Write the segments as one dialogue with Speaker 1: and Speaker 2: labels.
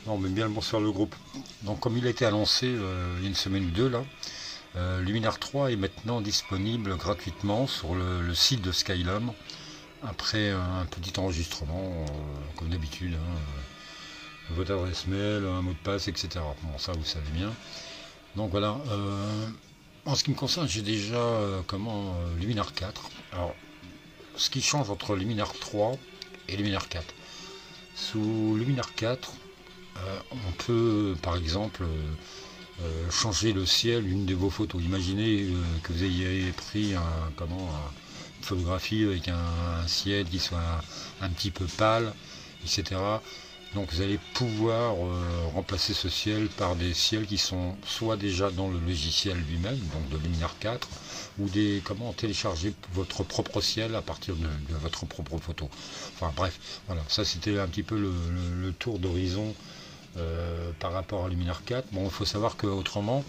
Speaker 1: Non, mais bien le bonsoir le groupe. Donc comme il a été annoncé il y a une semaine ou deux là, Luminar 3 est maintenant disponible gratuitement sur le site de Skylum après un petit enregistrement comme d'habitude, hein, votre adresse mail, un mot de passe, etc. Bon ça vous savez bien. Donc voilà. En ce qui me concerne, j'ai déjà Luminar 4. Alors ce qui change entre Luminar 3 et Luminar 4. Sous Luminar 4, on peut par exemple changer le ciel, une de vos photos. Imaginez que vous ayez pris une photographie avec un ciel qui soit un petit peu pâle, etc. Donc vous allez pouvoir remplacer ce ciel par des ciels qui sont soit déjà dans le logiciel lui-même, donc de Luminar 4, ou télécharger votre propre ciel à partir de votre propre photo. Enfin bref, voilà, ça c'était un petit peu le tour d'horizon par rapport à Luminar 4. Bon, il faut savoir qu'autrement,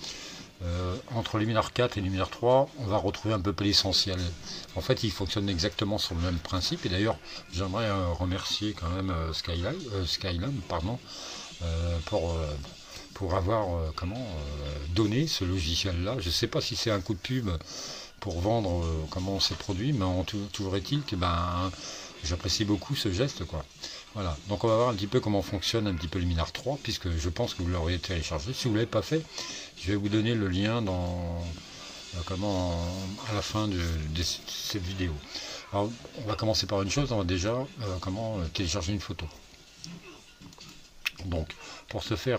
Speaker 1: entre Luminar 4 et Luminar 3, on va retrouver un peu l'essentiel. En fait, ils fonctionnent exactement sur le même principe. Et d'ailleurs, j'aimerais remercier quand même Skylum, pardon, pour avoir donné ce logiciel-là. Je ne sais pas si c'est un coup de pub pour vendre ces produits, mais toujours est-il que j'apprécie beaucoup ce geste, quoi. Voilà, donc on va voir un petit peu comment fonctionne un petit peu Luminar 3, puisque je pense que vous l'aurez téléchargé. Si vous ne l'avez pas fait, je vais vous donner le lien à la fin de cette vidéo. Alors, on va commencer par une chose, on va déjà télécharger une photo. Donc, pour ce faire,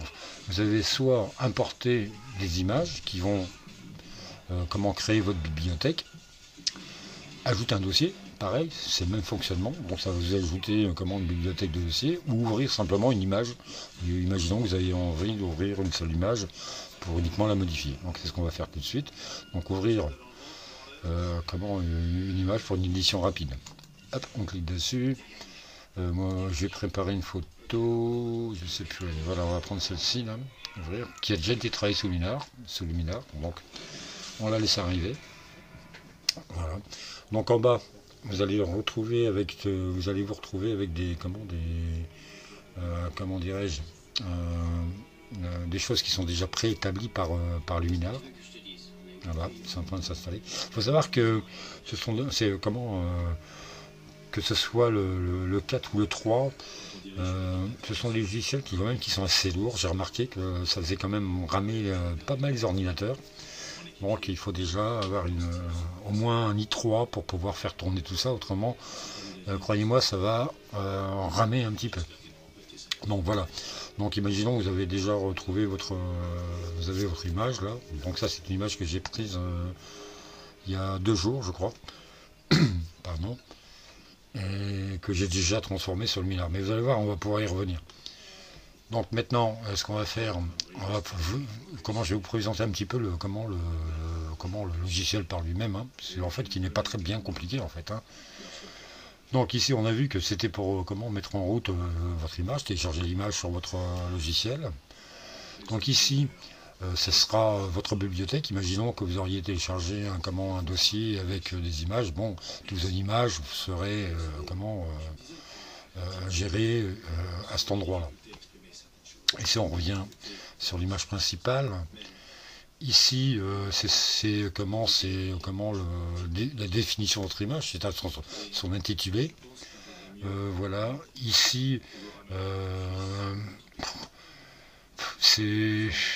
Speaker 1: vous avez soit importer des images qui vont créer votre bibliothèque, ajouter un dossier, pareil, c'est le même fonctionnement, donc ça va vous ajouter une bibliothèque de dossiers, ou ouvrir simplement une image. Imaginons que vous avez envie d'ouvrir une seule image pour uniquement la modifier. Donc c'est ce qu'on va faire tout de suite. Donc ouvrir une image pour une édition rapide. Hop, on clique dessus. Moi j'ai préparé une photo, je sais plus, voilà, on va prendre celle-ci là, ouvrir, qui a déjà été travaillée sous Luminar, donc on la laisse arriver. Voilà. Donc en bas, vous allez vous retrouver avec des comment dirais-je, des choses qui sont déjà préétablies par Luminar. Voilà, c'est en train de s'installer. Il faut savoir que que ce soit le 4 ou le 3, ce sont des logiciels qui sont assez lourds. J'ai remarqué que ça faisait quand même ramer pas mal les ordinateurs. Donc il faut déjà avoir au moins un i3 pour pouvoir faire tourner tout ça, autrement, croyez-moi, ça va ramer un petit peu. Donc voilà, donc imaginons que vous avez déjà retrouvé vous avez votre image là, donc ça c'est une image que j'ai prise il y a 2 jours je crois, pardon, et que j'ai déjà transformé sur le Luminar, mais vous allez voir, on va pouvoir y revenir. Donc maintenant, ce qu'on va faire, je vais vous présenter un petit peu le logiciel par lui-même, hein, c'est en fait qui n'est pas très bien compliqué en fait. Hein. Donc ici, on a vu que c'était pour mettre en route votre image, télécharger l'image sur votre logiciel. Donc ici, ce sera votre bibliothèque. Imaginons que vous auriez téléchargé un dossier avec des images. Bon, toutes vos images seraient gérées à cet endroit-là. Et si on revient sur l'image principale, ici c'est la définition de votre image, c'est son intitulé. Voilà, ici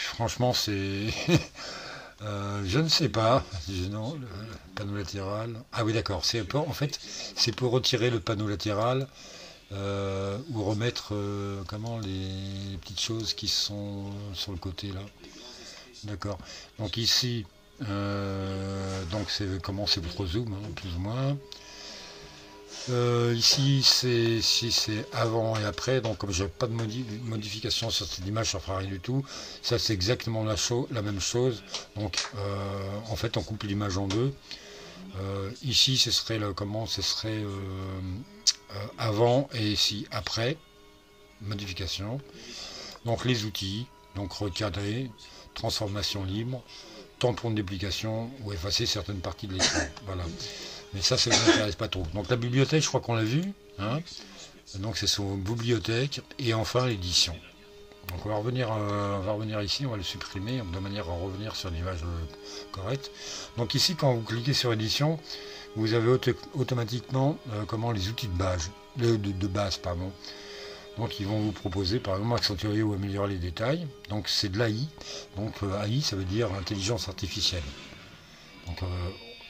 Speaker 1: franchement c'est je ne sais pas. Non, le panneau latéral. Ah oui d'accord, en fait c'est pour retirer le panneau latéral. Ou remettre les petites choses qui sont sur le côté là. D'accord. Donc ici, c'est votre zoom, hein, plus ou moins. Ici c'est avant et après, donc comme j'ai pas de modification sur cette image, ça fera rien du tout. Ça c'est exactement la même chose. Donc en fait on coupe l'image en deux. Ici ce serait avant et ici après, modification. Donc les outils, donc recadrer, transformation libre, tampon de duplication ou effacer certaines parties de l'écran. Voilà. Mais ça ne m'intéresse pas trop. Donc la bibliothèque, je crois qu'on l'a vu. Hein, donc c'est son bibliothèque. Et enfin l'édition. Donc on va revenir ici, on va le supprimer de manière à revenir sur l'image correcte. Donc ici, quand vous cliquez sur édition, vous avez automatiquement comment les outils de base, pardon. Donc ils vont vous proposer par exemple accentuer ou améliorer les détails. Donc c'est de l'AI. Donc AI, ça veut dire intelligence artificielle. Donc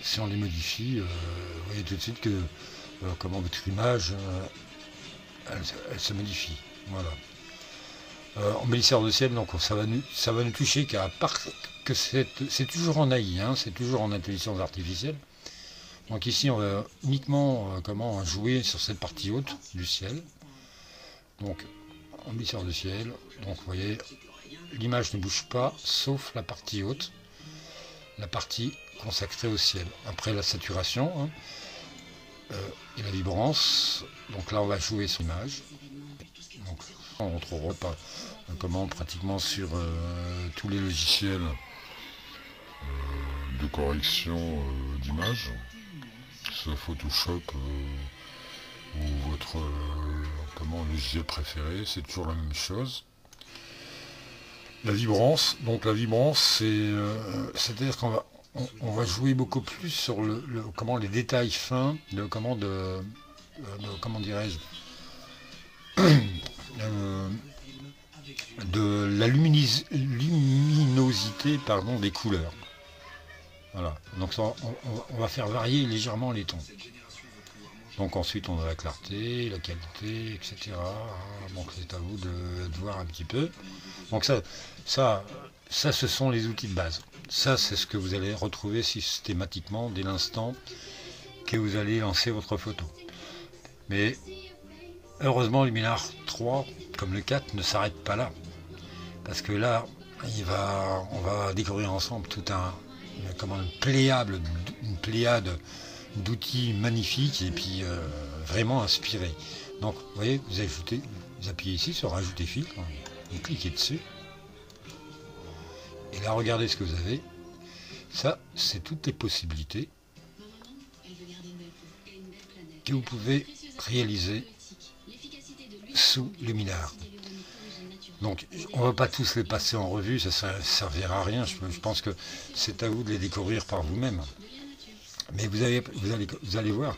Speaker 1: si on les modifie, vous voyez tout de suite que comment votre image elle se modifie. Voilà. Embellisseur de ciel, donc ça va nous toucher qu'à part que c'est toujours en AI, hein, c'est toujours en intelligence artificielle. Donc ici on va uniquement comment jouer sur cette partie haute du ciel. Donc embellisseur de ciel, donc vous voyez l'image ne bouge pas sauf la partie haute, la partie consacrée au ciel. Après la saturation hein, et la vibrance, donc là on va jouer sur l'image. Donc on retrouvera pas comment pratiquement sur tous les logiciels de correction d'image, soit Photoshop ou votre logiciel préféré, c'est toujours la même chose. La vibrance, donc la vibrance, c'est-à-dire qu'on va jouer beaucoup plus sur les détails fins comment dirais-je de la luminosité des couleurs. Voilà. Donc on va faire varier légèrement les tons. Donc ensuite on a la clarté, la qualité, etc. Donc c'est à vous de voir un petit peu. Donc ça ce sont les outils de base. Ça c'est ce que vous allez retrouver systématiquement dès l'instant que vous allez lancer votre photo. Mais heureusement Luminar 3 comme le 4 ne s'arrête pas là. Parce que là, on va découvrir ensemble une pléiade d'outils magnifiques et puis vraiment inspirés. Donc, vous voyez, vous appuyez ici sur Ajouter filtre, vous cliquez dessus. Et là, regardez ce que vous avez. Ça, c'est toutes les possibilités que vous pouvez réaliser sous Luminar. Donc on ne va pas tous les passer en revue, ça ne servira à rien, je pense que c'est à vous de les découvrir par vous-même. Mais vous allez voir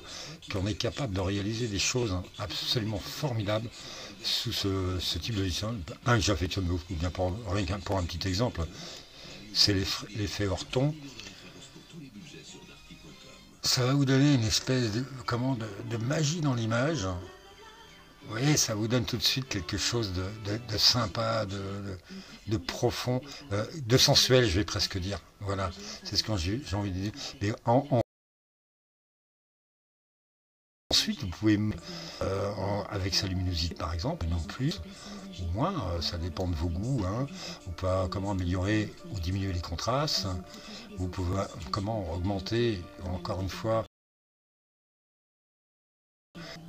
Speaker 1: qu'on est capable de réaliser des choses absolument formidables sous ce type de licence. Un que j'affectionne beaucoup, bien pour un petit exemple, c'est l'effet Orton. Ça va vous donner une espèce de magie dans l'image. Vous voyez, ça vous donne tout de suite quelque chose de sympa, de profond, de sensuel, je vais presque dire. Voilà, c'est ce que j'ai envie de dire. Mais ensuite, vous pouvez, avec sa luminosité par exemple, non plus, ou moins, ça dépend de vos goûts. Hein. Vous pouvez améliorer ou diminuer les contrastes. Vous pouvez augmenter, encore une fois,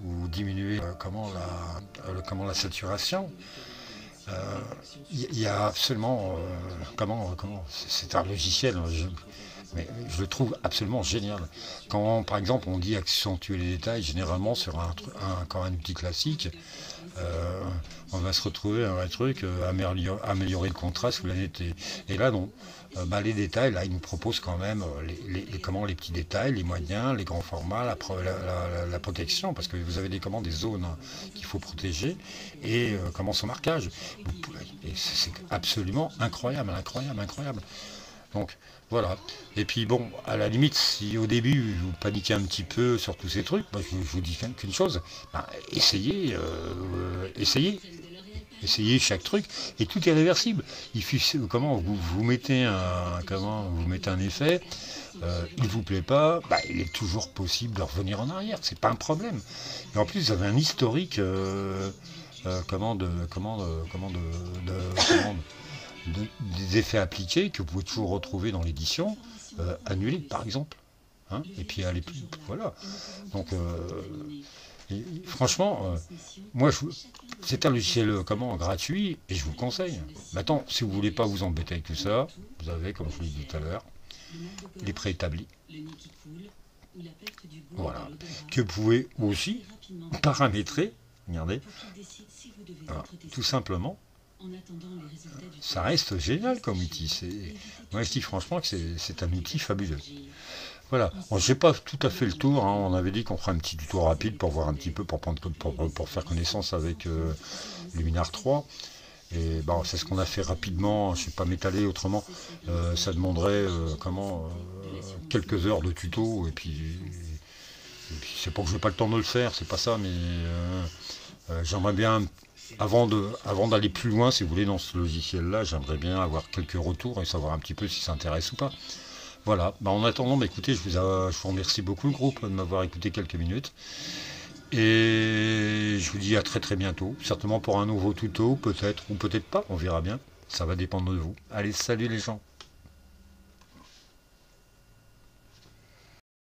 Speaker 1: ou diminuer la saturation. Il y a absolument c'est un logiciel, mais je le trouve absolument génial. Quand par exemple on dit accentuer les détails, généralement sur un outil classique, on va se retrouver à un truc améliorer le contraste ou la netteté. Et là non. Les détails, là, ils nous proposent quand même les petits détails, les moyens, les grands formats, la protection, parce que vous avez des zones qu'il faut protéger, et son marquage. Et c'est absolument incroyable. Donc, voilà. Et puis, bon, à la limite, si au début, vous paniquez un petit peu sur tous ces trucs, je vous dis qu'une chose, essayez. Essayez chaque truc et tout est réversible. Vous mettez un effet, il vous plaît pas, il est toujours possible de revenir en arrière, c'est pas un problème. Et en plus vous avez un historique des effets appliqués que vous pouvez toujours retrouver dans l'édition, annulés par exemple. Hein, et puis allez plus. Voilà. Donc et franchement, moi, c'est un logiciel gratuit et je vous le conseille. Maintenant, si vous ne voulez pas vous embêter avec tout ça, vous avez, comme je vous l'ai dit tout à l'heure, les préétablis. Voilà. Que vous pouvez aussi paramétrer. Regardez. Voilà. Tout simplement. Ça reste génial comme outil. Moi je dis franchement que c'est un outil fabuleux. Voilà, bon, j'ai pas tout à fait le tour, hein. On avait dit qu'on ferait un petit tuto rapide pour voir un petit peu, pour faire connaissance avec Luminar 3. Et bon, c'est ce qu'on a fait rapidement, je ne vais pas m'étaler autrement. Ça demanderait quelques heures de tuto, et puis c'est pas que je n'ai pas le temps de le faire, c'est pas ça, mais j'aimerais bien, avant d'aller plus loin, si vous voulez, dans ce logiciel-là, j'aimerais bien avoir quelques retours et savoir un petit peu si ça intéresse ou pas. Voilà, bah en attendant, bah écoutez, je vous remercie beaucoup le groupe de m'avoir écouté quelques minutes. Et je vous dis à très très bientôt, certainement pour un nouveau tuto, peut-être ou peut-être pas, on verra bien. Ça va dépendre de vous. Allez, salut les gens.